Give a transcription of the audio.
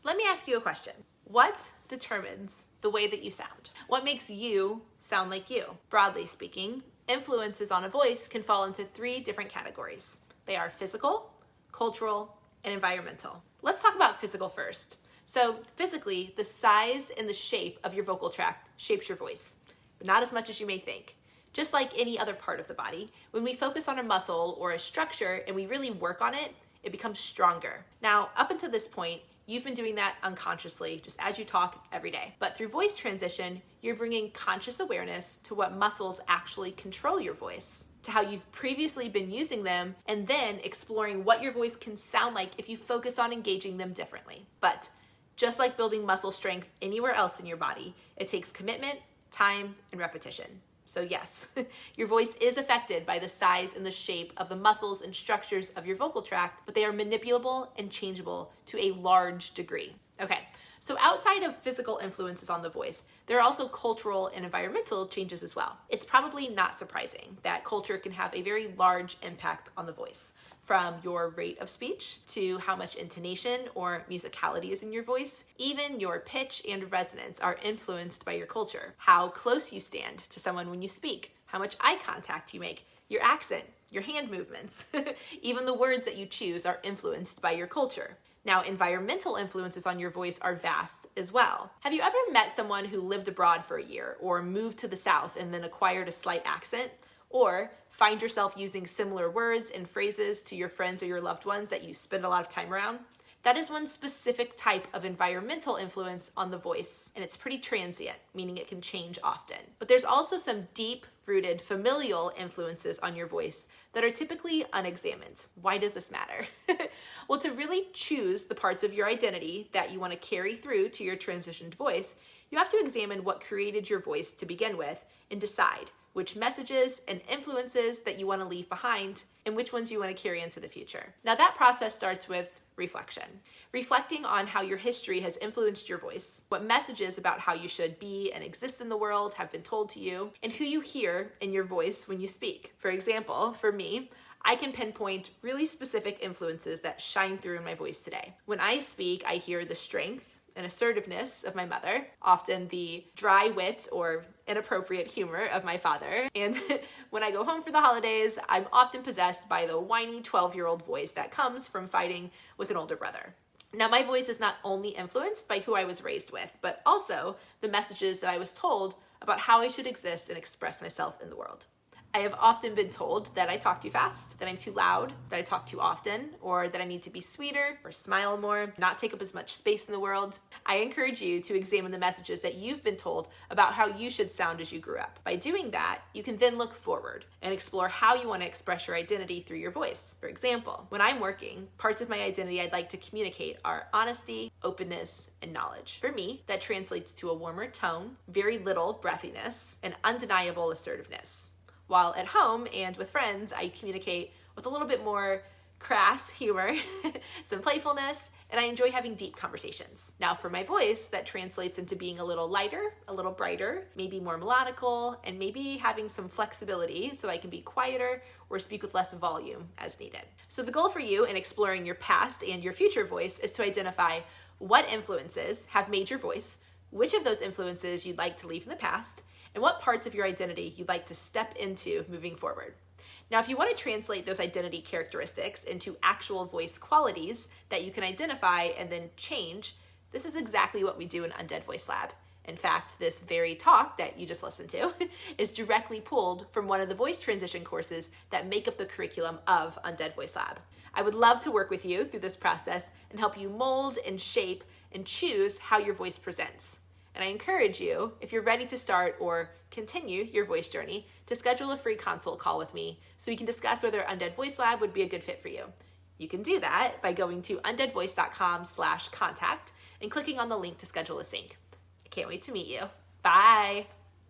Let me ask you a question. What determines the way that you sound? What makes you sound like you? Broadly speaking, influences on a voice can fall into 3 different categories. They are physical, cultural, and environmental. Let's talk about physical first. So physically, the size and the shape of your vocal tract shapes your voice, but not as much as you may think. Just like any other part of the body, when we focus on a muscle or a structure and we really work on it, it becomes stronger. Now, up until this point, you've been doing that unconsciously, just as you talk every day. But through voice transition, you're bringing conscious awareness to what muscles actually control your voice, to how you've previously been using them, and then exploring what your voice can sound like if you focus on engaging them differently. But just like building muscle strength anywhere else in your body, it takes commitment, time, and repetition. So yes, your voice is affected by the size and the shape of the muscles and structures of your vocal tract, but they are manipulable and changeable to a large degree. Okay, so outside of physical influences on the voice, there are also cultural and environmental changes as well. It's probably not surprising that culture can have a very large impact on the voice, from your rate of speech to how much intonation or musicality is in your voice. Even your pitch and resonance are influenced by your culture. How close you stand to someone when you speak, how much eye contact you make, your accent, your hand movements. Even the words that you choose are influenced by your culture. Now, environmental influences on your voice are vast as well. Have you ever met someone who lived abroad for a year or moved to the South and then acquired a slight accent? Or find yourself using similar words and phrases to your friends or your loved ones that you spend a lot of time around? That is one specific type of environmental influence on the voice, and it's pretty transient, meaning it can change often. But there's also some deep-rooted familial influences on your voice that are typically unexamined. Why does this matter? Well, to really choose the parts of your identity that you want to carry through to your transitioned voice, you have to examine what created your voice to begin with and decide which messages and influences that you want to leave behind and which ones you want to carry into the future. Now, that process starts with reflection. Reflecting on how your history has influenced your voice, what messages about how you should be and exist in the world have been told to you, and who you hear in your voice when you speak. For example, for me, I can pinpoint really specific influences that shine through in my voice today. When I speak, I hear the strength and assertiveness of my mother, often the dry wit or inappropriate humor of my father. And when I go home for the holidays, I'm often possessed by the whiny 12-year-old voice that comes from fighting with an older brother. Now, my voice is not only influenced by who I was raised with, but also the messages that I was told about how I should exist and express myself in the world. I have often been told that I talk too fast, that I'm too loud, that I talk too often, or that I need to be sweeter or smile more, not take up as much space in the world. I encourage you to examine the messages that you've been told about how you should sound as you grew up. By doing that, you can then look forward and explore how you want to express your identity through your voice. For example, when I'm working, parts of my identity I'd like to communicate are honesty, openness, and knowledge. For me, that translates to a warmer tone, very little breathiness, and undeniable assertiveness. While at home and with friends, I communicate with a little bit more crass humor, some playfulness, and I enjoy having deep conversations. Now for my voice, that translates into being a little lighter, a little brighter, maybe more melodical, and maybe having some flexibility so I can be quieter or speak with less volume as needed. So the goal for you in exploring your past and your future voice is to identify what influences have made your voice, which of those influences you'd like to leave in the past, and what parts of your identity you'd like to step into moving forward. Now, if you want to translate those identity characteristics into actual voice qualities that you can identify and then change, this is exactly what we do in Undead Voice Lab. In fact, this very talk that you just listened to is directly pulled from one of the voice transition courses that make up the curriculum of Undead Voice Lab. I would love to work with you through this process and help you mold and shape and choose how your voice presents. And I encourage you, if you're ready to start or continue your voice journey, to schedule a free consult call with me so we can discuss whether Undead Voice Lab would be a good fit for you. You can do that by going to undeadvoice.com/contact and clicking on the link to schedule a sync. I can't wait to meet you. Bye.